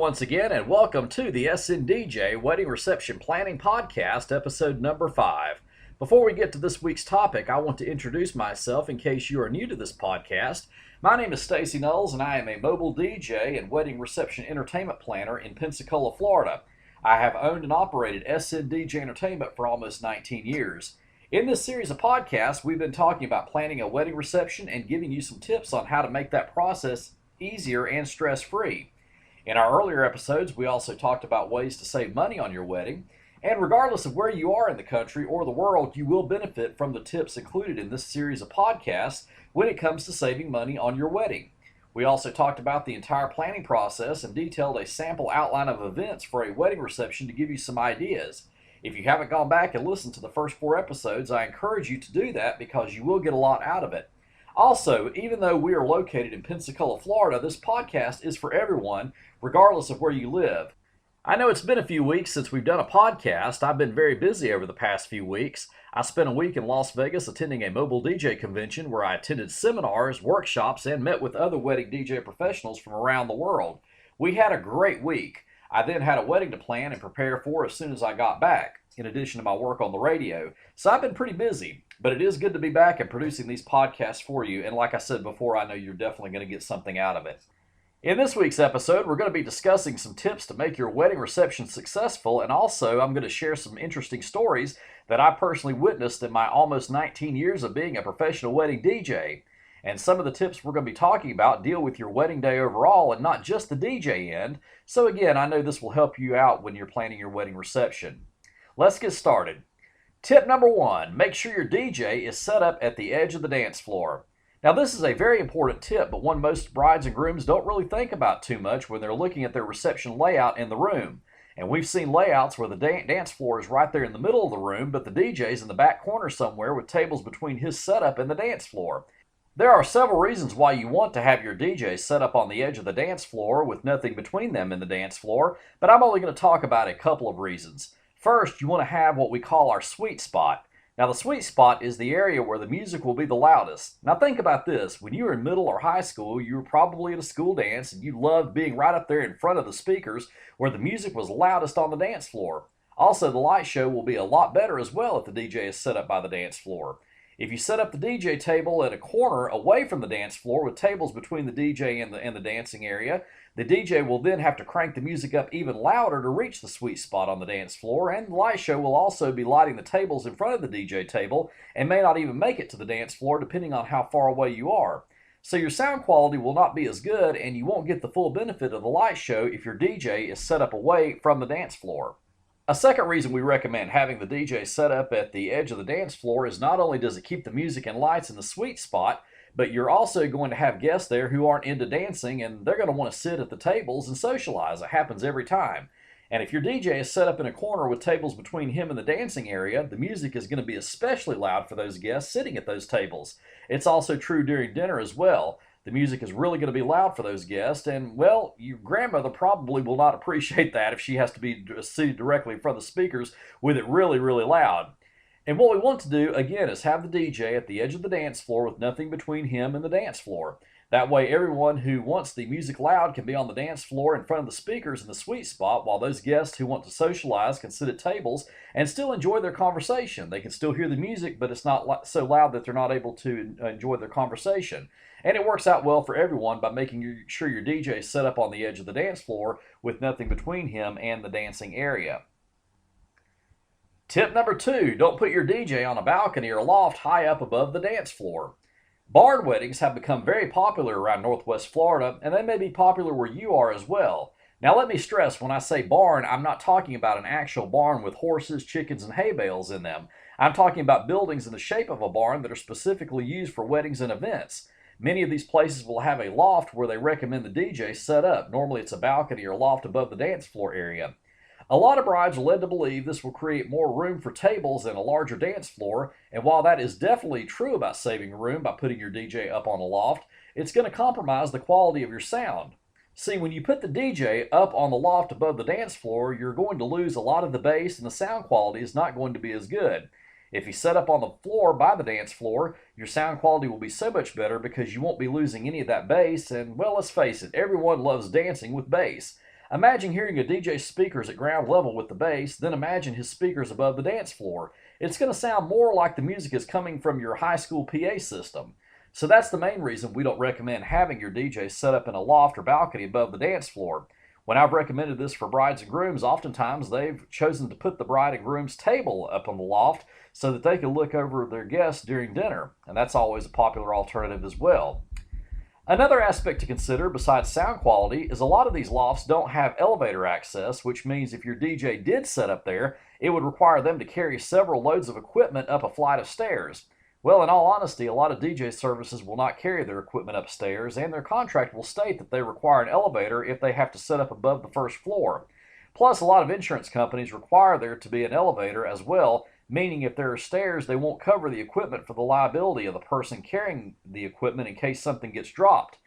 once again, and welcome to the SNDJ Wedding Reception Planning Podcast, episode number 5. Before we get to this week's topic, I want to introduce myself in case you are new to this podcast. My name is Stacy Knowles, and I am a mobile DJ and wedding reception entertainment planner in Pensacola, Florida. I have owned and operated SNDJ Entertainment for almost 19 years. In this series of podcasts, we've been talking about planning a wedding reception and giving you some tips on how to make that process easier and stress-free. In our earlier episodes, we also talked about ways to save money on your wedding, and regardless of where you are in the country or the world, you will benefit from the tips included in this series of podcasts when it comes to saving money on your wedding. We also talked about the entire planning process and detailed a sample outline of events for a wedding reception to give you some ideas. If you haven't gone back and listened to the first 4 episodes, I encourage you to do that because you will get a lot out of it. Also, even though we are located in Pensacola, Florida, this podcast is for everyone, regardless of where you live. I know it's been a few weeks since we've done a podcast. I've been very busy over the past few weeks. I spent a week in Las Vegas attending a mobile DJ convention where I attended seminars, workshops, and met with other wedding DJ professionals from around the world. We had a great week. I then had a wedding to plan and prepare for as soon as I got back, in addition to my work on the radio. So I've been pretty busy, but it is good to be back and producing these podcasts for you. And like I said before, I know you're definitely going to get something out of it. In this week's episode, we're going to be discussing some tips to make your wedding reception successful, and also I'm going to share some interesting stories that I personally witnessed in my almost 19 years of being a professional wedding DJ. And some of the tips we're going to be talking about deal with your wedding day overall and not just the DJ end. So again, I know this will help you out when you're planning your wedding reception. Let's get started. Tip number 1, make sure your DJ is set up at the edge of the dance floor. Now this is a very important tip, but one most brides and grooms don't really think about too much when they're looking at their reception layout in the room. And we've seen layouts where the dance floor is right there in the middle of the room, but the DJ's in the back corner somewhere with tables between his setup and the dance floor. There are several reasons why you want to have your DJ set up on the edge of the dance floor with nothing between them and the dance floor, but I'm only going to talk about a couple of reasons. First, you want to have what we call our sweet spot. Now the sweet spot is the area where the music will be the loudest. Now think about this, when you were in middle or high school, you were probably at a school dance and you loved being right up there in front of the speakers where the music was loudest on the dance floor. Also, the light show will be a lot better as well if the DJ is set up by the dance floor. If you set up the DJ table at a corner away from the dance floor with tables between the DJ and the dancing area, the DJ will then have to crank the music up even louder to reach the sweet spot on the dance floor, and the light show will also be lighting the tables in front of the DJ table and may not even make it to the dance floor depending on how far away you are. So your sound quality will not be as good and you won't get the full benefit of the light show if your DJ is set up away from the dance floor. A second reason we recommend having the DJ set up at the edge of the dance floor is not only does it keep the music and lights in the sweet spot, but you're also going to have guests there who aren't into dancing and they're going to want to sit at the tables and socialize. It happens every time. And if your DJ is set up in a corner with tables between him and the dancing area, the music is going to be especially loud for those guests sitting at those tables. It's also true during dinner as well. The music is really going to be loud for those guests, and, well, your grandmother probably will not appreciate that if she has to be seated directly in front of the speakers with it really, really loud. And what we want to do, again, is have the DJ at the edge of the dance floor with nothing between him and the dance floor. That way, everyone who wants the music loud can be on the dance floor in front of the speakers in the sweet spot, while those guests who want to socialize can sit at tables and still enjoy their conversation. They can still hear the music, but it's not so loud that they're not able to enjoy their conversation. And it works out well for everyone by making sure your DJ is set up on the edge of the dance floor with nothing between him and the dancing area. Tip number 2, don't put your DJ on a balcony or loft high up above the dance floor. Barn weddings have become very popular around Northwest Florida, and they may be popular where you are as well. Now let me stress, when I say barn, I'm not talking about an actual barn with horses, chickens, and hay bales in them. I'm talking about buildings in the shape of a barn that are specifically used for weddings and events. Many of these places will have a loft where they recommend the DJ set up. Normally it's a balcony or loft above the dance floor area. A lot of brides are led to believe this will create more room for tables and a larger dance floor, and while that is definitely true about saving room by putting your DJ up on a loft, it's going to compromise the quality of your sound. See, when you put the DJ up on the loft above the dance floor, you're going to lose a lot of the bass and the sound quality is not going to be as good. If you set up on the floor by the dance floor, your sound quality will be so much better because you won't be losing any of that bass, and, well, let's face it, everyone loves dancing with bass. Imagine hearing a DJ's speakers at ground level with the bass, then imagine his speakers above the dance floor. It's going to sound more like the music is coming from your high school PA system. So that's the main reason we don't recommend having your DJ set up in a loft or balcony above the dance floor. When I've recommended this for brides and grooms, oftentimes they've chosen to put the bride and groom's table up on the loft so that they can look over their guests during dinner, and that's always a popular alternative as well. Another aspect to consider besides sound quality is a lot of these lofts don't have elevator access, which means if your DJ did set up there, it would require them to carry several loads of equipment up a flight of stairs. Well, in all honesty, a lot of DJ services will not carry their equipment upstairs, and their contract will state that they require an elevator if they have to set up above the first floor. Plus, a lot of insurance companies require there to be an elevator as well, meaning if there are stairs, they won't cover the equipment for the liability of the person carrying the equipment in case something gets dropped.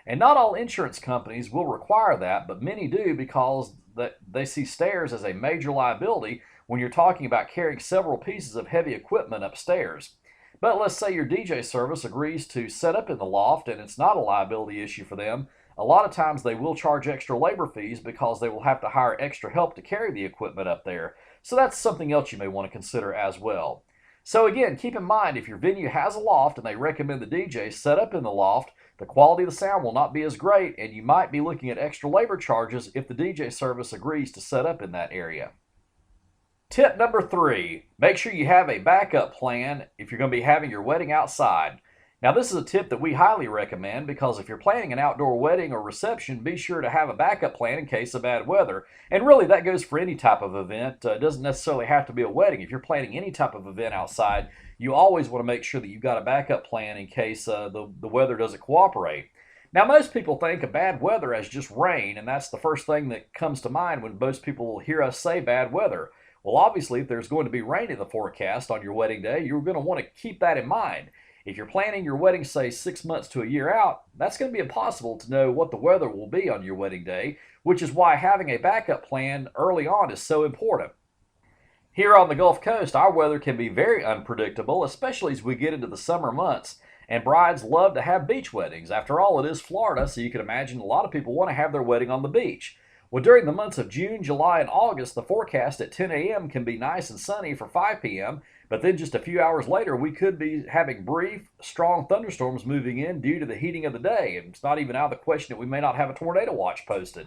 And not all insurance companies will require that, but many do because they see stairs as a major liability when you're talking about carrying several pieces of heavy equipment upstairs. But let's say your DJ service agrees to set up in the loft and it's not a liability issue for them. A lot of times they will charge extra labor fees because they will have to hire extra help to carry the equipment up there. So that's something else you may want to consider as well. So again, keep in mind if your venue has a loft and they recommend the DJ set up in the loft, the quality of the sound will not be as great and you might be looking at extra labor charges if the DJ service agrees to set up in that area. Tip number 3, make sure you have a backup plan if you're going to be having your wedding outside. Now this is a tip that we highly recommend because if you're planning an outdoor wedding or reception, be sure to have a backup plan in case of bad weather. And really that goes for any type of event. It doesn't necessarily have to be a wedding. If you're planning any type of event outside, you always want to make sure that you've got a backup plan in case the weather doesn't cooperate. Now most people think of bad weather as just rain, and that's the first thing that comes to mind when most people hear us say bad weather. Well, obviously, if there's going to be rain in the forecast on your wedding day, you're going to want to keep that in mind. If you're planning your wedding, say, 6 months to a year out, that's going to be impossible to know what the weather will be on your wedding day, which is why having a backup plan early on is so important. Here on the Gulf Coast, our weather can be very unpredictable, especially as we get into the summer months, and brides love to have beach weddings. After all, it is Florida, so you can imagine a lot of people want to have their wedding on the beach. Well, during the months of June, July, and August, the forecast at 10 a.m. can be nice and sunny for 5 p.m., but then just a few hours later, we could be having brief, strong thunderstorms moving in due to the heating of the day. And it's not even out of the question that we may not have a tornado watch posted.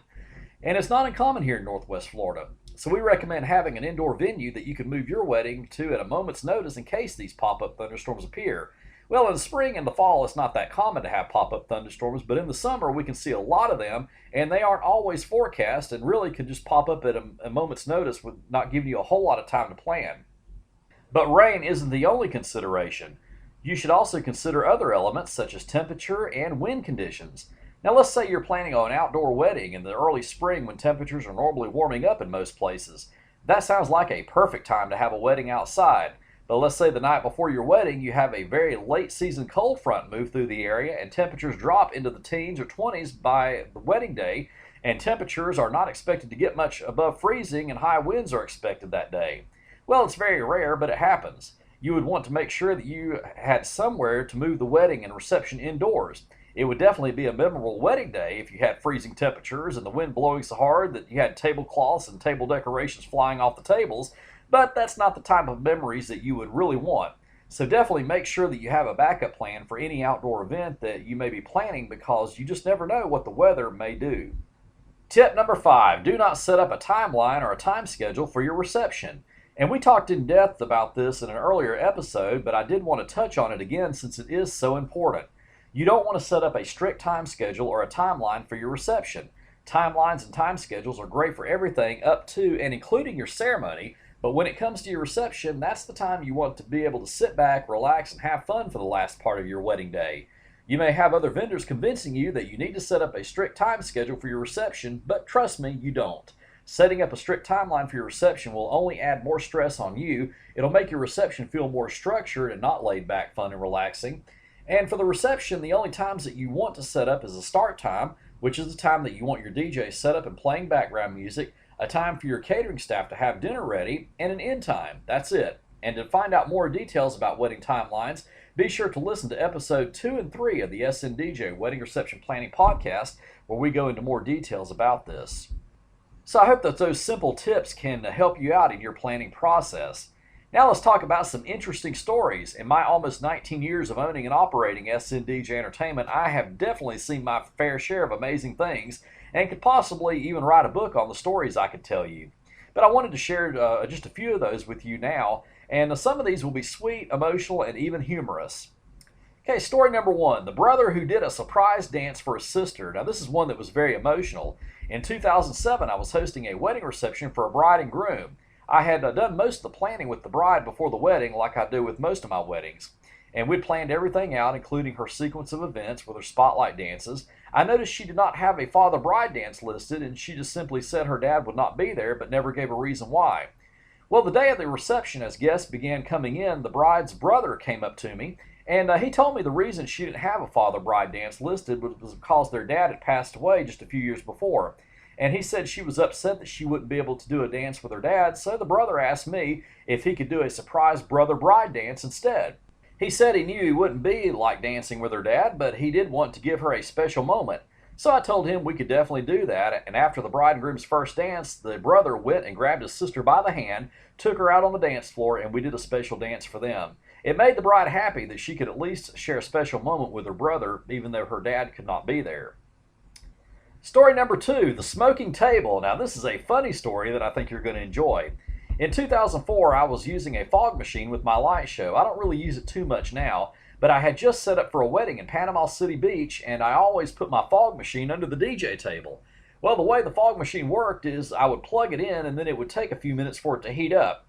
And it's not uncommon here in Northwest Florida. So we recommend having an indoor venue that you can move your wedding to at a moment's notice in case these pop-up thunderstorms appear. Well, in the spring and the fall, it's not that common to have pop-up thunderstorms, but in the summer, we can see a lot of them, and they aren't always forecast and really could just pop up at a moment's notice with not giving you a whole lot of time to plan. But rain isn't the only consideration. You should also consider other elements such as temperature and wind conditions. Now, let's say you're planning on an outdoor wedding in the early spring when temperatures are normally warming up in most places. That sounds like a perfect time to have a wedding outside. But let's say the night before your wedding, you have a very late season cold front move through the area and temperatures drop into the teens or 20s by the wedding day, and temperatures are not expected to get much above freezing and high winds are expected that day. Well, it's very rare, but it happens. You would want to make sure that you had somewhere to move the wedding and reception indoors. It would definitely be a memorable wedding day if you had freezing temperatures and the wind blowing so hard that you had tablecloths and table decorations flying off the tables, but that's not the type of memories that you would really want. So definitely make sure that you have a backup plan for any outdoor event that you may be planning because you just never know what the weather may do. Tip number 5, do not set up a timeline or a time schedule for your reception. And we talked in depth about this in an earlier episode, but I did want to touch on it again since it is so important. You don't want to set up a strict time schedule or a timeline for your reception. Timelines and time schedules are great for everything up to and including your ceremony, but when it comes to your reception, that's the time you want to be able to sit back, relax, and have fun for the last part of your wedding day. You may have other vendors convincing you that you need to set up a strict time schedule for your reception, but trust me, you don't. Setting up a strict timeline for your reception will only add more stress on you. It'll make your reception feel more structured and not laid back, fun, and relaxing. And for the reception, the only times that you want to set up is a start time, which is the time that you want your DJ set up and playing background music, a time for your catering staff to have dinner ready, and an end time. That's it. And to find out more details about wedding timelines, be sure to listen to episode 2 and 3 of the SNDJ Wedding Reception Planning Podcast, where we go into more details about this. So I hope that those simple tips can help you out in your planning process. Now let's talk about some interesting stories. In my almost 19 years of owning and operating SNDJ Entertainment, I have definitely seen my fair share of amazing things and could possibly even write a book on the stories I could tell you. But I wanted to share just a few of those with you now, and some of these will be sweet, emotional, and even humorous. Okay, story number one, the brother who did a surprise dance for his sister. Now, this is one that was very emotional. In 2007, I was hosting a wedding reception for a bride and groom. I had done most of the planning with the bride before the wedding, like I do with most of my weddings. And we'd planned everything out, including her sequence of events with her spotlight dances. I noticed she did not have a father bride dance listed, and she just simply said her dad would not be there, but never gave a reason why. Well, the day of the reception, as guests began coming in, the bride's brother came up to me, and he told me the reason she didn't have a father bride dance listed was because their dad had passed away just a few years before. And he said she was upset that she wouldn't be able to do a dance with her dad, so the brother asked me if he could do a surprise brother bride dance instead. He said he knew he wouldn't be like dancing with her dad, but he did want to give her a special moment. So I told him we could definitely do that, and after the bride and groom's first dance, the brother went and grabbed his sister by the hand, took her out on the dance floor, and we did a special dance for them. It made the bride happy that she could at least share a special moment with her brother, even though her dad could not be there. Story number two, the smoking table. Now, this is a funny story that I think you're going to enjoy. In 2004, I was using a fog machine with my light show. I don't really use it too much now, but I had just set up for a wedding in Panama City Beach, and I always put my fog machine under the DJ table. Well, the way the fog machine worked is I would plug it in, and then it would take a few minutes for it to heat up.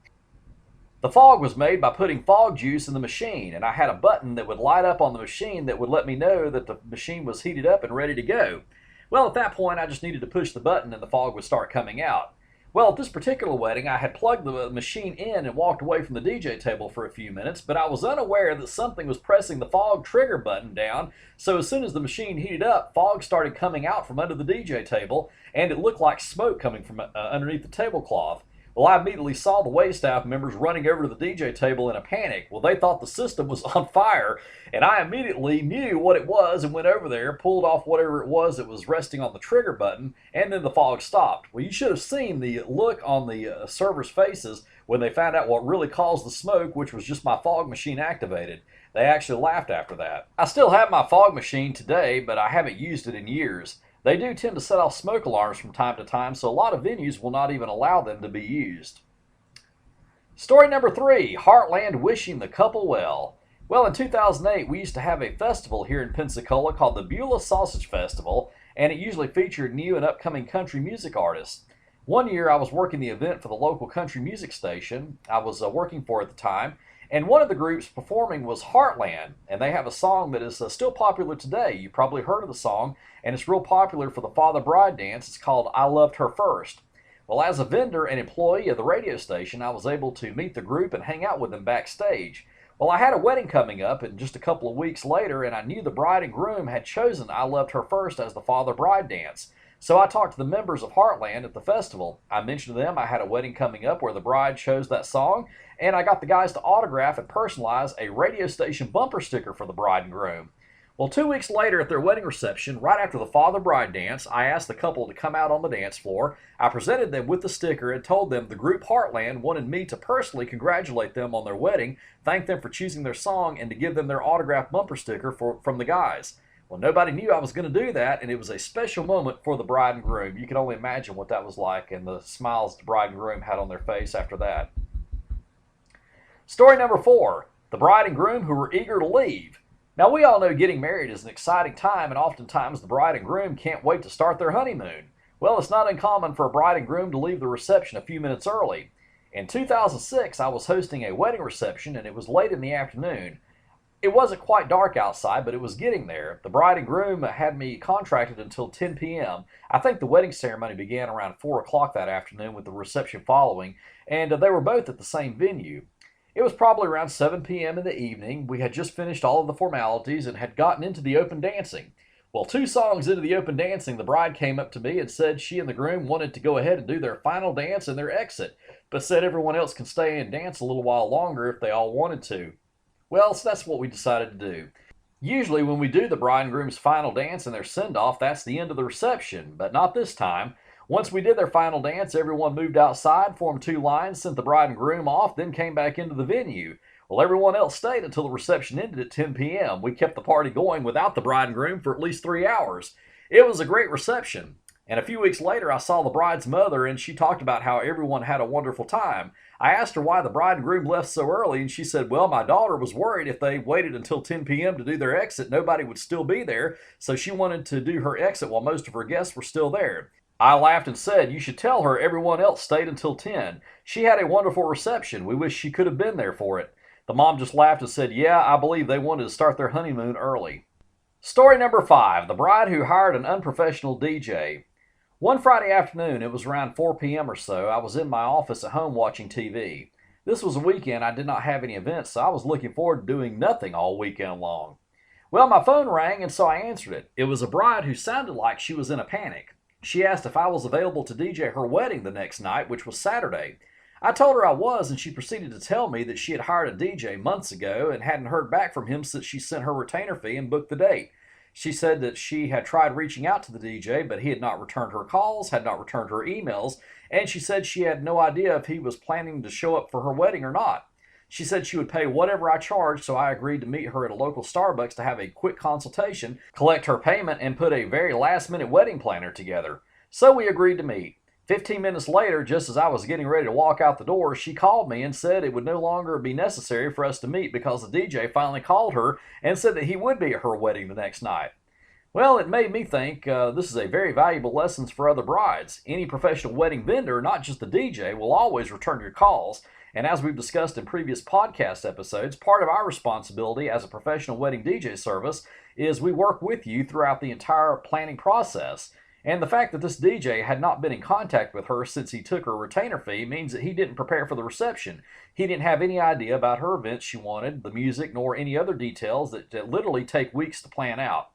The fog was made by putting fog juice in the machine, and I had a button that would light up on the machine that would let me know that the machine was heated up and ready to go. Well, at that point, I just needed to push the button and the fog would start coming out. Well, at this particular wedding, I had plugged the machine in and walked away from the DJ table for a few minutes, but I was unaware that something was pressing the fog trigger button down, so as soon as the machine heated up, fog started coming out from under the DJ table, and it looked like smoke coming from underneath the tablecloth. Well, I immediately saw the wait staff members running over to the DJ table in a panic. Well, they thought the system was on fire, and I immediately knew what it was and went over there, pulled off whatever it was that was resting on the trigger button, and then the fog stopped. Well, you should have seen the look on the servers' faces when they found out what really caused the smoke, which was just my fog machine activated. They actually laughed after that. I still have my fog machine today, but I haven't used it in years. They do tend to set off smoke alarms from time to time, so a lot of venues will not even allow them to be used. Story number three, Heartland wishing the couple well. Well, in 2008, we used to have a festival here in Pensacola called the Beulah Sausage Festival, and it usually featured new and upcoming country music artists. One year, I was working the event for the local country music station I was working for at the time, and one of the groups performing was Heartland, and they have a song that is still popular today. You probably heard of the song, and it's real popular for the father-bride dance. It's called I Loved Her First. Well, as a vendor and employee of the radio station, I was able to meet the group and hang out with them backstage. Well, I had a wedding coming up and just a couple of weeks later, and I knew the bride and groom had chosen I Loved Her First as the father-bride dance. So I talked to the members of Heartland at the festival. I mentioned to them I had a wedding coming up where the bride chose that song, and I got the guys to autograph and personalize a radio station bumper sticker for the bride and groom. Well, 2 weeks later at their wedding reception, right after the father-bride dance, I asked the couple to come out on the dance floor. I presented them with the sticker and told them the group Heartland wanted me to personally congratulate them on their wedding, thank them for choosing their song, and to give them their autographed bumper sticker from the guys. Well, nobody knew I was going to do that, and it was a special moment for the bride and groom. You can only imagine what that was like and the smiles the bride and groom had on their face after that. Story number four, the bride and groom who were eager to leave. Now, we all know getting married is an exciting time, and oftentimes the bride and groom can't wait to start their honeymoon. Well, it's not uncommon for a bride and groom to leave the reception a few minutes early. In 2006, I was hosting a wedding reception, and it was late in the afternoon. It wasn't quite dark outside, but it was getting there. The bride and groom had me contracted until 10 p.m. I think the wedding ceremony began around 4 o'clock that afternoon with the reception following, and they were both at the same venue. It was probably around 7 p.m. in the evening. We had just finished all of the formalities and had gotten into the open dancing. Well, 2 songs into the open dancing, the bride came up to me and said she and the groom wanted to go ahead and do their final dance and their exit, but said everyone else can stay and dance a little while longer if they all wanted to. Well, so that's what we decided to do. Usually when we do the bride and groom's final dance and their send-off, that's the end of the reception, but not this time. Once we did their final dance, everyone moved outside, formed two lines, sent the bride and groom off, then came back into the venue. Well, everyone else stayed until the reception ended at 10 p.m. We kept the party going without the bride and groom for at least 3 hours. It was a great reception. And a few weeks later, I saw the bride's mother, and she talked about how everyone had a wonderful time. I asked her why the bride and groom left so early, and she said, well, my daughter was worried if they waited until 10 p.m. to do their exit, nobody would still be there, so she wanted to do her exit while most of her guests were still there. I laughed and said, you should tell her everyone else stayed until 10. She had a wonderful reception. We wish she could have been there for it. The mom just laughed and said, yeah, I believe they wanted to start their honeymoon early. Story number 5, the bride who hired an unprofessional DJ. One Friday afternoon, it was around 4 p.m. or so, I was in my office at home watching TV. This was a weekend. I did not have any events, so I was looking forward to doing nothing all weekend long. Well, my phone rang, and so I answered it. It was a bride who sounded like she was in a panic. She asked if I was available to DJ her wedding the next night, which was Saturday. I told her I was, and she proceeded to tell me that she had hired a DJ months ago and hadn't heard back from him since she sent her retainer fee and booked the date. She said that she had tried reaching out to the DJ, but he had not returned her calls, had not returned her emails, and she said she had no idea if he was planning to show up for her wedding or not. She said she would pay whatever I charged, so I agreed to meet her at a local Starbucks to have a quick consultation, collect her payment, and put a very last-minute wedding planner together. So we agreed to meet. 15 minutes later, just as I was getting ready to walk out the door, she called me and said it would no longer be necessary for us to meet because the DJ finally called her and said that he would be at her wedding the next night. Well, it made me think this is a very valuable lesson for other brides. Any professional wedding vendor, not just the DJ, will always return your calls. And as we've discussed in previous podcast episodes, part of our responsibility as a professional wedding DJ service is we work with you throughout the entire planning process. And the fact that this DJ had not been in contact with her since he took her retainer fee means that he didn't prepare for the reception. He didn't have any idea about her events she wanted, the music, nor any other details that literally take weeks to plan out.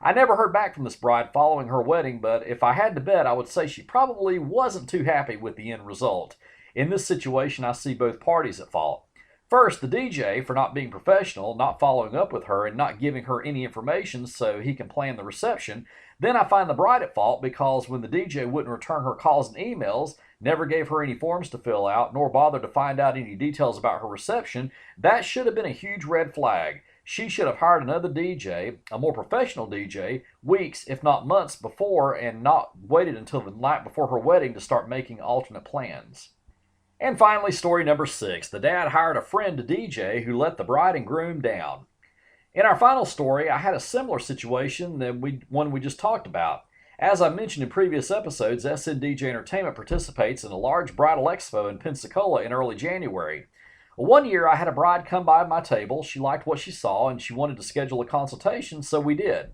I never heard back from this bride following her wedding, but if I had to bet, I would say she probably wasn't too happy with the end result. In this situation, I see both parties at fault. First, the DJ for not being professional, not following up with her, and not giving her any information so he can plan the reception. Then I find the bride at fault because when the DJ wouldn't return her calls and emails, never gave her any forms to fill out, nor bothered to find out any details about her reception, that should have been a huge red flag. She should have hired another DJ, a more professional DJ, weeks, if not months before, and not waited until the night before her wedding to start making alternate plans. And finally, story number 6. The dad hired a friend to DJ who let the bride and groom down. In our final story, I had a similar situation than one we just talked about. As I mentioned in previous episodes, SNDJ Entertainment participates in a large bridal expo in Pensacola in early January. One year, I had a bride come by my table. She liked what she saw, and she wanted to schedule a consultation, so we did.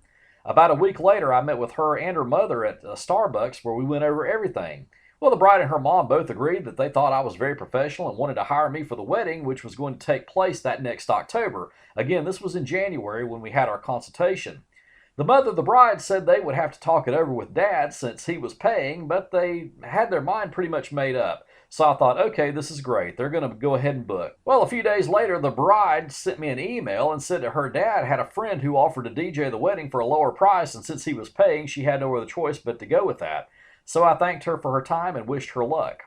About a week later, I met with her and her mother at Starbucks where we went over everything. Well, the bride and her mom both agreed that they thought I was very professional and wanted to hire me for the wedding, which was going to take place that next October. Again, this was in January when we had our consultation. The mother of the bride said they would have to talk it over with Dad since he was paying, but they had their mind pretty much made up. So I thought, okay, this is great. They're going to go ahead and book. Well, a few days later, the bride sent me an email and said that her dad had a friend who offered to DJ the wedding for a lower price, and since he was paying, she had no other choice but to go with that. So I thanked her for her time and wished her luck.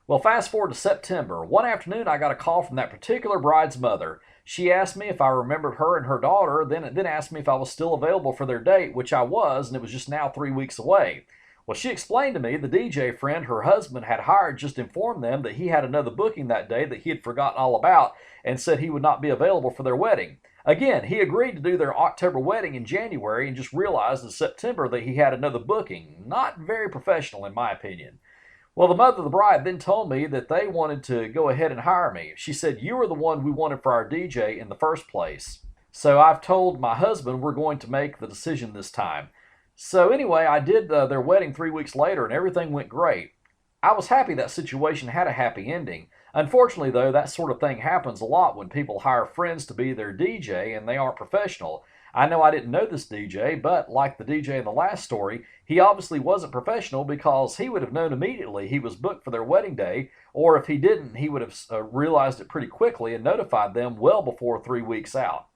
Well, fast forward to September. One afternoon, I got a call from that particular bride's mother. She asked me if I remembered her and her daughter, then asked me if I was still available for their date, which I was, and it was just now 3 weeks away. Well, she explained to me the DJ friend her husband had hired just informed them that he had another booking that day that he had forgotten all about and said he would not be available for their wedding. Again, he agreed to do their October wedding in January and just realized in September that he had another booking. Not very professional, in my opinion. Well, the mother of the bride then told me that they wanted to go ahead and hire me. She said, you were the one we wanted for our DJ in the first place. So I've told my husband we're going to make the decision this time. So anyway, I did their wedding 3 weeks later and everything went great. I was happy that situation had a happy ending. Unfortunately, though, that sort of thing happens a lot when people hire friends to be their DJ and they aren't professional. I know I didn't know this DJ, but like the DJ in the last story, he obviously wasn't professional because he would have known immediately he was booked for their wedding day, or if he didn't, he would have realized it pretty quickly and notified them well before 3 weeks out.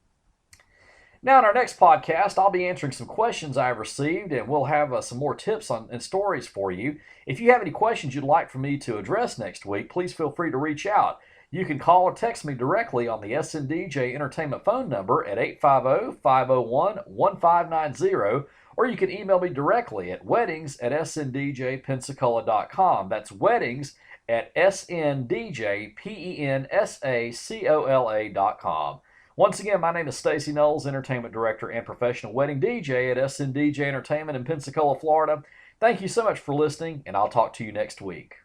Now, in our next podcast, I'll be answering some questions I've received, and we'll have some more tips and stories for you. If you have any questions you'd like for me to address next week, please feel free to reach out. You can call or text me directly on the SNDJ Entertainment phone number at 850-501-1590, or you can email me directly at weddings@sndjpensacola.com. That's weddings@sndjpensacola.com. Once again, my name is Stacy Knowles, Entertainment Director and Professional Wedding DJ at SNDJ Entertainment in Pensacola, Florida. Thank you so much for listening, and I'll talk to you next week.